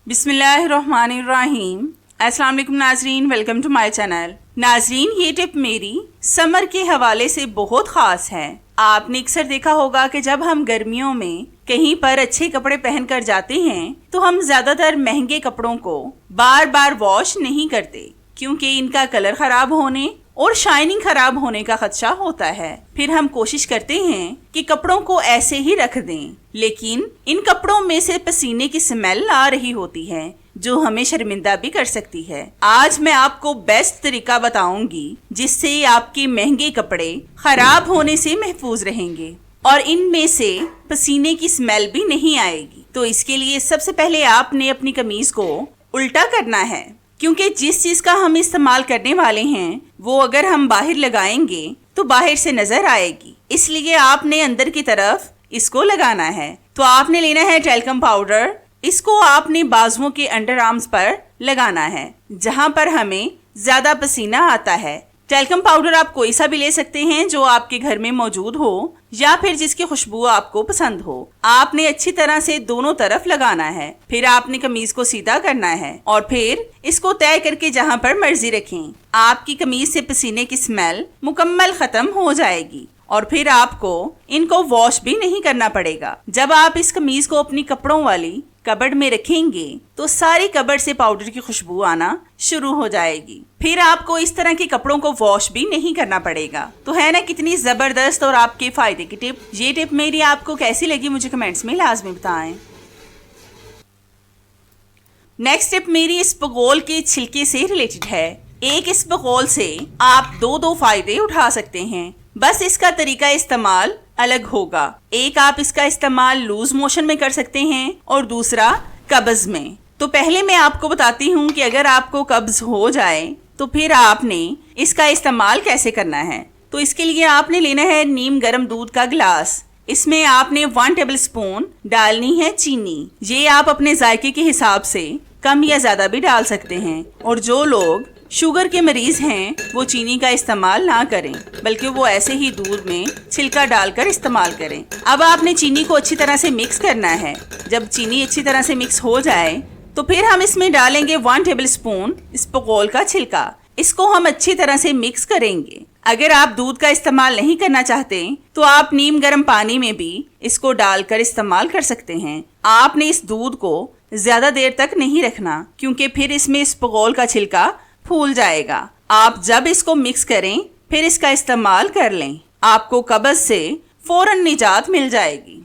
बिस्मिल्लाहिर्रहमानिर्रहीम। अस्सलाम वालेकुम नाजरीन, वेलकम टू माय चैनल। नाजरीन, ये टिप मेरी समर के हवाले से बहुत ख़ास है। आपने अक्सर देखा होगा कि जब हम गर्मियों में कहीं पर अच्छे कपड़े पहन कर जाते हैं तो हम ज़्यादातर महंगे कपड़ों को बार बार वॉश नहीं करते, क्योंकि इनका कलर ख़राब होने और शाइनिंग खराब होने का खदशा होता है। फिर हम कोशिश करते हैं कि कपड़ों को ऐसे ही रख दें, लेकिन इन कपड़ों में से पसीने की स्मेल आ रही होती है जो हमें शर्मिंदा भी कर सकती है। आज मैं आपको बेस्ट तरीका बताऊंगी जिससे आपके महंगे कपड़े खराब होने से महफूज रहेंगे और इनमें से पसीने की स्मेल भी नहीं आएगी। तो इसके लिए सबसे पहले आपने अपनी कमीज को उल्टा करना है, क्योंकि जिस चीज का हम इस्तेमाल करने वाले हैं वो अगर हम बाहर लगाएंगे तो बाहर से नजर आएगी, इसलिए आपने अंदर की तरफ इसको लगाना है। तो आपने लेना है टैल्कम पाउडर। इसको आपने बाजुओं के अंडर आर्म्स पर लगाना है जहां पर हमें ज्यादा पसीना आता है। टैल्कम पाउडर आप कोई सा भी ले सकते हैं जो आपके घर में मौजूद हो या फिर जिसकी खुशबू आपको पसंद हो। आपने अच्छी तरह से दोनों तरफ लगाना है। फिर आपने कमीज को सीधा करना है और फिर इसको तय करके जहां पर मर्जी रखें। आपकी कमीज से पसीने की स्मेल मुकम्मल खत्म हो जाएगी और फिर आपको इनको वॉश भी नहीं करना पड़ेगा। जब आप इस कमीज को अपनी कपड़ों वाली कबर्ड में रखेंगे तो सारी कबर्ड से पाउडर की खुशबू आना शुरू हो जाएगी। फिर आपको इस तरह के कपड़ों को वॉश भी नहीं करना पड़ेगा। तो है ना कितनी जबरदस्त और आपके फायदे की टिप। ये टिप मेरी आपको कैसी लगी मुझे कमेंट्स में लाजमी बताएं। नेक्स्ट टिप मेरी इसबगोल के छिलके से रिलेटेड है। एक इसबगोल से आप दो फायदे उठा सकते हैं, बस इसका तरीका इस्तेमाल अलग होगा। एक आप इसका इस्तेमाल लूज मोशन में कर सकते हैं और दूसरा कब्ज में। तो पहले मैं आपको बताती हूँ कि अगर आपको कब्ज हो जाए तो फिर आपने इसका इस्तेमाल कैसे करना है। तो इसके लिए आपने लेना है नीम गर्म दूध का गिलास। इसमें आपने 1 टेबल स्पून डालनी है चीनी। ये आप अपने जायके के हिसाब से कम या ज्यादा भी डाल सकते हैं। और जो लोग शुगर के मरीज हैं वो चीनी का इस्तेमाल ना करें, बल्कि वो ऐसे ही दूध में छिलका डालकर इस्तेमाल करें। अब आपने चीनी को अच्छी तरह से मिक्स करना है। जब चीनी अच्छी तरह से मिक्स हो जाए तो फिर हम इसमें डालेंगे 1 टेबल स्पून इसबगोल का छिलका। इसको हम अच्छी तरह से मिक्स करेंगे। अगर आप दूध का इस्तेमाल नहीं करना चाहते तो आप नीम गर्म पानी में भी इसको डालकर इस्तेमाल कर सकते हैं। आपने इस दूध को ज्यादा देर तक नहीं रखना, क्योंकि फिर इसमें इसबगोल का छिलका फूल जाएगा। आप जब इसको मिक्स करें फिर इसका इस्तेमाल कर लें, आपको कब्ज से फौरन निजात मिल जाएगी।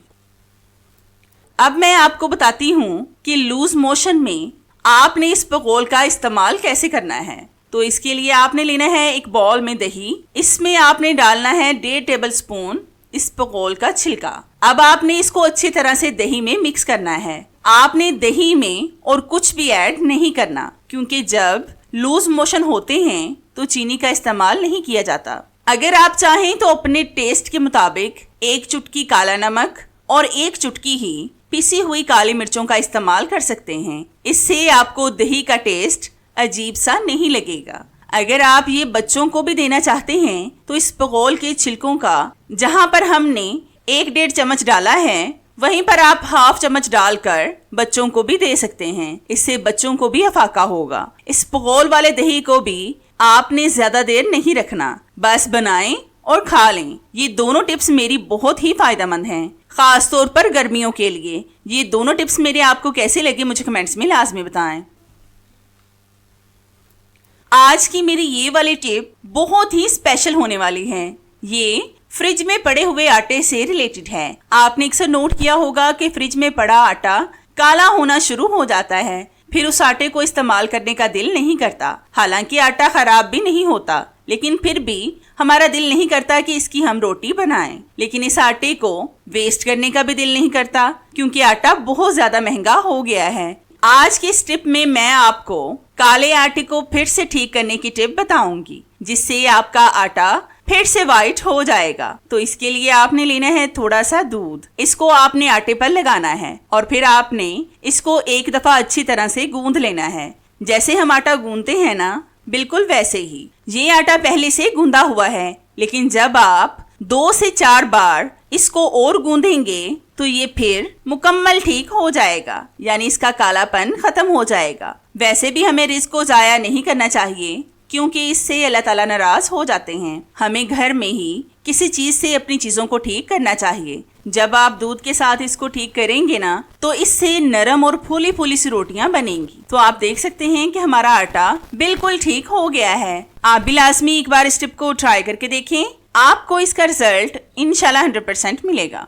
अब मैं आपको बताती हूँ कि लूज मोशन में आपने इसबगोल का इस्तेमाल कैसे करना है। तो इसके लिए आपने लेना है एक बाउल में दही। इसमें आपने डालना है 1.5 टेबल स्पून इसबगोल का छिलका। अब आपने इसको अच्छी तरह से दही में मिक्स करना है। आपने दही में और कुछ भी ऐड नहीं करना, क्योंकि जब लूज मोशन होते हैं तो चीनी का इस्तेमाल नहीं किया जाता। अगर आप चाहें तो अपने टेस्ट के मुताबिक 1 चुटकी काला नमक और 1 चुटकी ही पिसी हुई काली मिर्चों का इस्तेमाल कर सकते हैं। इससे आपको दही का टेस्ट अजीब सा नहीं लगेगा। अगर आप ये बच्चों को भी देना चाहते हैं तो इसबगोल के छिलकों का जहां पर हमने 1-1.5 चम्मच डाला है वहीं पर आप 1/2 चम्मच डालकर बच्चों को भी दे सकते हैं। इससे बच्चों को भी अफाका होगा। इसबगोल वाले दही को भी आपने ज्यादा देर नहीं रखना, बस बनाएं और खा लें। ये दोनों टिप्स मेरी बहुत ही फायदेमंद हैं, खास तौर पर गर्मियों के लिए। ये दोनों टिप्स मेरे आपको कैसे लगे मुझे कमेंट्स में लाजमी बताएं। आज की मेरी ये वाली टिप बहुत ही स्पेशल होने वाली है। ये फ्रिज में पड़े हुए आटे से रिलेटेड है। आपने अक्सर नोट किया होगा कि फ्रिज में पड़ा आटा काला होना शुरू हो जाता है, फिर उस आटे को इस्तेमाल करने का दिल नहीं करता। हालांकि आटा खराब भी नहीं होता, लेकिन फिर भी हमारा दिल नहीं करता कि इसकी हम रोटी बनाएं। लेकिन इस आटे को वेस्ट करने का भी दिल नहीं करता, क्योंकि आटा बहुत ज्यादा महंगा हो गया है। आज की इस टिप में मैं आपको काले आटे को फिर से ठीक करने की टिप बताऊंगी, जिससे आपका आटा फिर से वाइट हो जाएगा। तो इसके लिए आपने लेना है थोड़ा सा दूध। इसको आपने आटे पर लगाना है और फिर आपने इसको एक दफा अच्छी तरह से गूंद लेना है। जैसे हम आटा गूंदते हैं ना, बिल्कुल वैसे ही। ये आटा पहले से गूंदा हुआ है, लेकिन जब आप 2 से 4 बार इसको और गूंदेंगे तो ये फिर मुकम्मल ठीक हो जाएगा, यानी इसका कालापन खत्म हो जाएगा। वैसे भी हमें रिस्क को जाया नहीं करना चाहिए, क्योंकि इससे अल्लाह ताला नाराज हो जाते हैं। हमें घर में ही किसी चीज से अपनी चीजों को ठीक करना चाहिए। जब आप दूध के साथ इसको ठीक करेंगे ना, तो इससे नरम और फूली फूली सी रोटियां बनेंगी। तो आप देख सकते हैं कि हमारा आटा बिल्कुल ठीक हो गया है। आप भी लाजमी एक बार इस टिप को ट्राई करके देखें, आपको इसका रिजल्ट इंशाल्लाह 100% मिलेगा।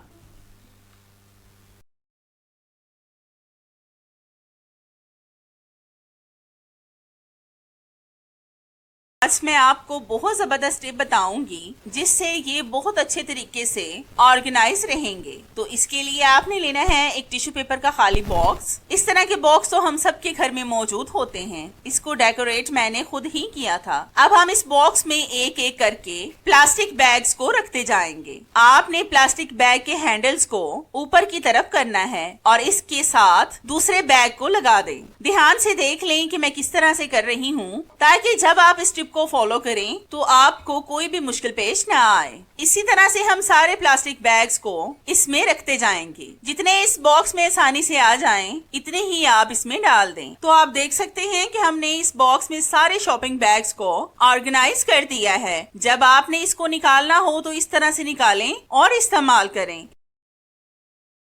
आज मैं आपको बहुत ज़बरदस्त टिप बताऊंगी जिससे ये बहुत अच्छे तरीके से ऑर्गेनाइज रहेंगे। तो इसके लिए आपने लेना है एक टिश्यू पेपर का खाली बॉक्स। इस तरह के बॉक्स तो हम सबके घर में मौजूद होते हैं। इसको डेकोरेट मैंने खुद ही किया था। अब हम इस बॉक्स में एक एक करके प्लास्टिक बैग्स को रखते जाएंगे। आपने प्लास्टिक बैग के हैंडल्स को ऊपर की तरफ करना है और इसके साथ दूसरे बैग को लगा दें। ध्यान से देख लें कि मैं किस तरह से कर रही हूँ, ताकि जब आप इस टिप को फॉलो करें तो आपको कोई भी मुश्किल पेश ना आए। इसी तरह से हम सारे प्लास्टिक बैग्स को इसमें रखते जाएंगे। जितने इस बॉक्स में आसानी से आ जाएं, इतने ही आप इसमें डाल दें। तो आप देख सकते हैं कि हमने इस बॉक्स में सारे शॉपिंग बैग्स को ऑर्गेनाइज कर दिया है। जब आपने इसको निकालना हो तो इस तरह से निकालें और इस्तेमाल करें।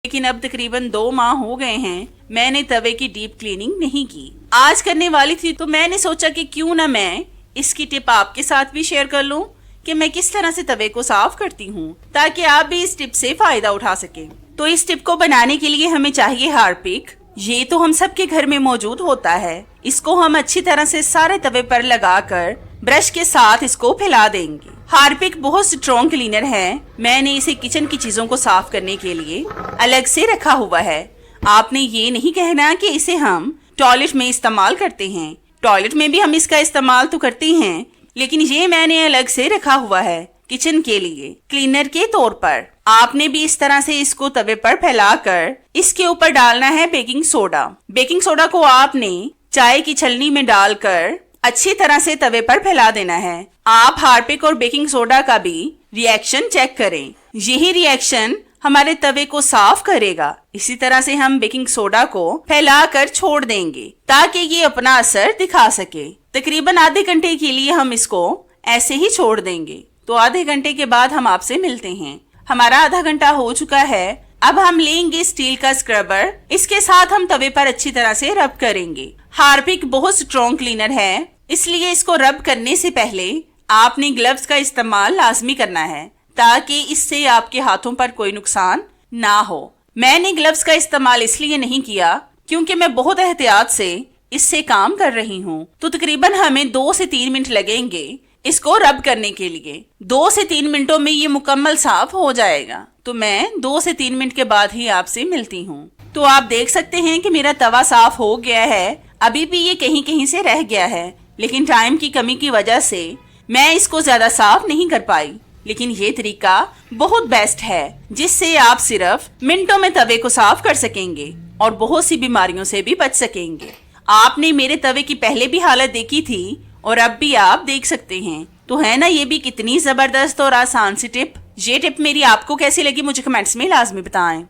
लेकिन अब तकरीबन 2 माह हो गए हैं, मैंने तवे की डीप क्लीनिंग नहीं की। आज करने वाली थी तो मैंने सोचा कि क्यों ना मैं इसकी टिप आपके साथ भी शेयर कर लूं कि मैं किस तरह से तवे को साफ करती हूं, ताकि आप भी इस टिप से फायदा उठा सकें। तो इस टिप को बनाने के लिए हमें चाहिए हार्पिक। ये तो हम सबके घर में मौजूद होता है। इसको हम अच्छी तरह से सारे तवे पर लगाकर ब्रश के साथ इसको फैला देंगे। हार्पिक बहुत स्ट्रॉन्ग क्लीनर है। मैंने इसे किचन की चीजों को साफ करने के लिए अलग से रखा हुआ है। आपने ये नहीं कहना कि इसे हम टॉयलेट में इस्तेमाल करते हैं। टॉयलेट में भी हम इसका इस्तेमाल तो करते हैं, लेकिन ये मैंने अलग से रखा हुआ है किचन के लिए क्लीनर के तौर पर। आपने भी इस तरह से इसको तवे पर फैलाकर इसके ऊपर डालना है बेकिंग सोडा। बेकिंग सोडा को आपने चाय की छलनी में डालकर अच्छी तरह से तवे पर फैला देना है। आप हार्पिक और बेकिंग सोडा का भी रिएक्शन चेक करें। यही रिएक्शन हमारे तवे को साफ करेगा। इसी तरह से हम बेकिंग सोडा को फैलाकर छोड़ देंगे ताकि ये अपना असर दिखा सके। तकरीबन आधे घंटे के लिए हम इसको ऐसे ही छोड़ देंगे। तो आधे घंटे के बाद हम आपसे मिलते हैं। हमारा आधा घंटा हो चुका है। अब हम लेंगे स्टील का स्क्रबर। इसके साथ हम तवे पर अच्छी तरह से रब करेंगे। हार्पिक बहुत स्ट्रॉन्ग क्लीनर है, इसलिए इसको रब करने से पहले आपने ग्लव्स का इस्तेमाल लाजमी करना है, ताकि इससे आपके हाथों पर कोई नुकसान ना हो। मैंने ग्लव्स का इस्तेमाल इसलिए नहीं किया क्योंकि मैं बहुत एहतियात से इससे काम कर रही हूँ। तो तकरीबन हमें 2 से 3 मिनट लगेंगे इसको रब करने के लिए। 2 से 3 मिनटों में ये मुकम्मल साफ हो जाएगा। तो मैं 2 से 3 मिनट के बाद ही आपसे मिलती हूँ। तो आप देख सकते हैं कि मेरा तवा साफ हो गया है। अभी भी ये कहीं कहीं से रह गया है, लेकिन टाइम की कमी की वजह से मैं इसको ज्यादा साफ नहीं कर पाई। लेकिन ये तरीका बहुत बेस्ट है, जिससे आप सिर्फ मिनटों में तवे को साफ कर सकेंगे और बहुत सी बीमारियों से भी बच सकेंगे। आपने मेरे तवे की पहले भी हालत देखी थी और अब भी आप देख सकते हैं। तो है ना ये भी कितनी जबरदस्त और आसान सी टिप। ये टिप मेरी आपको कैसी लगी मुझे कमेंट्स में लाजमी बताएं।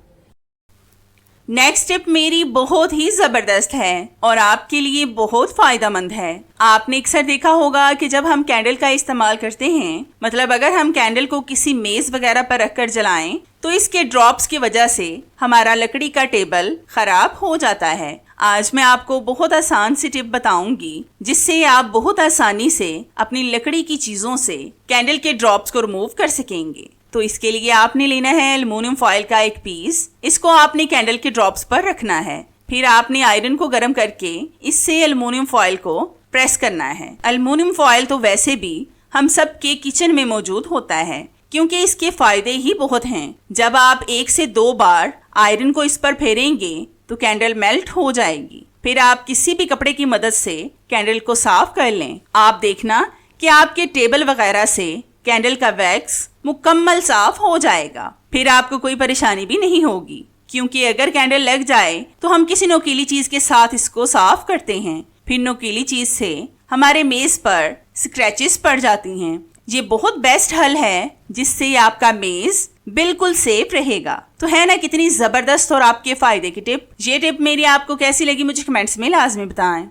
नेक्स्ट टिप मेरी बहुत ही जबरदस्त है और आपके लिए बहुत फायदेमंद है। आपने अक्सर देखा होगा कि जब हम कैंडल का इस्तेमाल करते हैं, मतलब अगर हम कैंडल को किसी मेज वगैरह पर रखकर जलाएं, तो इसके ड्रॉप्स की वजह से हमारा लकड़ी का टेबल खराब हो जाता है। आज मैं आपको बहुत आसान सी टिप बताऊंगी, जिससे आप बहुत आसानी से अपनी लकड़ी की चीजों से कैंडल के ड्रॉप्स को रिमूव कर सकेंगे। तो इसके लिए आपने लेना है एल्युमिनियम फॉइल का एक पीस। इसको आपने कैंडल के ड्रॉप्स पर रखना है। फिर आपने आयरन को गर्म करके इससे एल्युमिनियम फॉइल को प्रेस करना है। एल्युमिनियम फॉइल तो वैसे भी हम सब के किचन में मौजूद होता है, क्योंकि इसके फायदे ही बहुत हैं। जब आप 1 से 2 बार आयरन को इस पर फेरेंगे तो कैंडल मेल्ट हो जाएगी। फिर आप किसी भी कपड़े की मदद से कैंडल को साफ कर लें। आप देखना कि आपके टेबल वगैरह से कैंडल का वैक्स मुकम्मल साफ हो जाएगा। फिर आपको कोई परेशानी भी नहीं होगी, क्योंकि अगर कैंडल लग जाए तो हम किसी नोकीली चीज के साथ इसको साफ करते हैं। फिर नोकीली चीज से हमारे मेज पर स्क्रैचेस पड़ जाती हैं। ये बहुत बेस्ट हल है जिससे आपका मेज बिल्कुल सेफ रहेगा। तो है ना कितनी जबरदस्त और आपके फायदे की टिप। ये टिप मेरी आपको कैसी लगी मुझे कमेंट्स में लाजमी बताएं।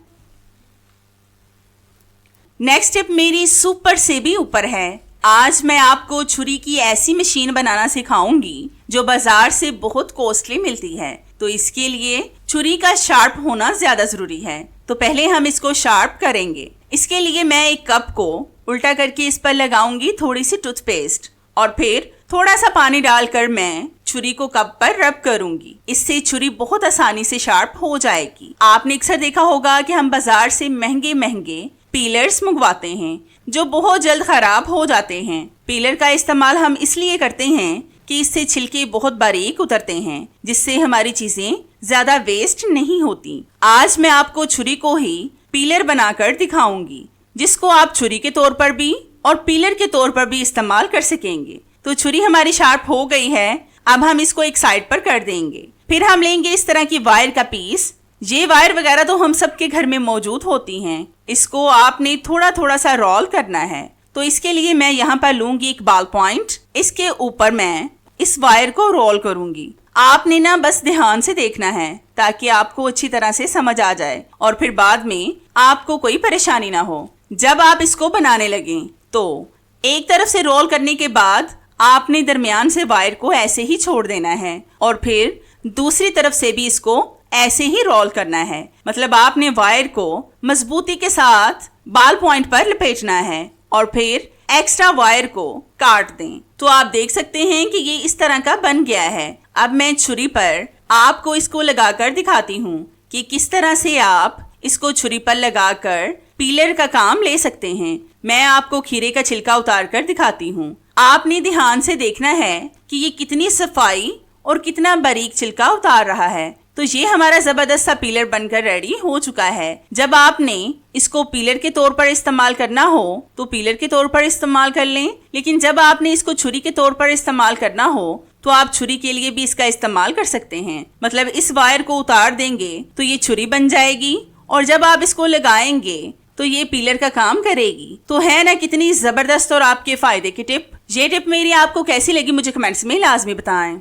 नेक्स्ट टिप मेरी सुपर से भी ऊपर है। आज मैं आपको छुरी की ऐसी मशीन बनाना सिखाऊंगी जो बाजार से बहुत कॉस्टली मिलती है। तो इसके लिए छुरी का शार्प होना ज्यादा जरूरी है। तो पहले हम इसको शार्प करेंगे। इसके लिए मैं एक कप को उल्टा करके इस पर लगाऊंगी थोड़ी सी टूथपेस्ट और फिर थोड़ा सा पानी डालकर मैं छुरी को कप पर रब करूंगी। इससे छुरी बहुत आसानी से शार्प हो जाएगी। आपने अक्सर देखा होगा कि हम बाजार से महंगे महंगे पीलर्स मंगवाते हैं जो बहुत जल्द खराब हो जाते हैं। पीलर का इस्तेमाल हम इसलिए करते हैं कि इससे छिलके बहुत बारीक उतरते हैं जिससे हमारी चीजें ज्यादा वेस्ट नहीं होती। आज मैं आपको छुरी को ही पीलर बनाकर दिखाऊंगी जिसको आप छुरी के तौर पर भी और पीलर के तौर पर भी इस्तेमाल कर सकेंगे। तो छुरी हमारी शार्प हो गई है। अब हम इसको एक साइड पर कर देंगे। फिर हम लेंगे इस तरह की वायर का पीस। ये वायर वगैरह तो हम सबके घर में मौजूद होती हैं। इसको आपने थोड़ा थोड़ा सा रोल करना है। तो इसके लिए मैं यहाँ पर लूंगी एक बॉल पॉइंट। इसके ऊपर मैं इस वायर को रोल करूंगी। आपने ना बस ध्यान से देखना है ताकि आपको अच्छी तरह से समझ आ जाए और फिर बाद में आपको कोई परेशानी ना हो। जब आप इसको बनाने लगें तो एक तरफ से रोल करने के बाद आपने दरमियान से वायर को ऐसे ही छोड़ देना है और फिर दूसरी तरफ से भी इसको ऐसे ही रोल करना है। मतलब आपने वायर को मजबूती के साथ बाल पॉइंट पर लपेटना है और फिर एक्स्ट्रा वायर को काट दें। तो आप देख सकते हैं कि ये इस तरह का बन गया है। अब मैं छुरी पर आपको इसको लगाकर दिखाती हूँ कि किस तरह से आप इसको छुरी पर लगाकर पीलर का काम ले सकते हैं। मैं आपको खीरे का छिलका उतार कर दिखाती हूँ। आपने ध्यान से देखना है कि ये कितनी सफाई और कितना बारीक छिलका उतार रहा है। तो ये हमारा जबरदस्त सा पीलर बनकर रेडी हो चुका है। जब आपने इसको पीलर के तौर पर इस्तेमाल करना हो तो पीलर के तौर पर इस्तेमाल कर लें, लेकिन जब आपने इसको छुरी के तौर पर इस्तेमाल करना हो तो आप छुरी के लिए भी इसका इस्तेमाल कर सकते हैं। मतलब इस वायर को उतार देंगे तो ये छुरी बन जाएगी और जब आप इसको लगाएंगे तो ये पीलर का काम करेगी। तो है ना कितनी जबरदस्त और आपके फायदे की टिप। ये टिप मेरी आपको कैसी लगी मुझे कमेंट्स में लाजमी बताएं।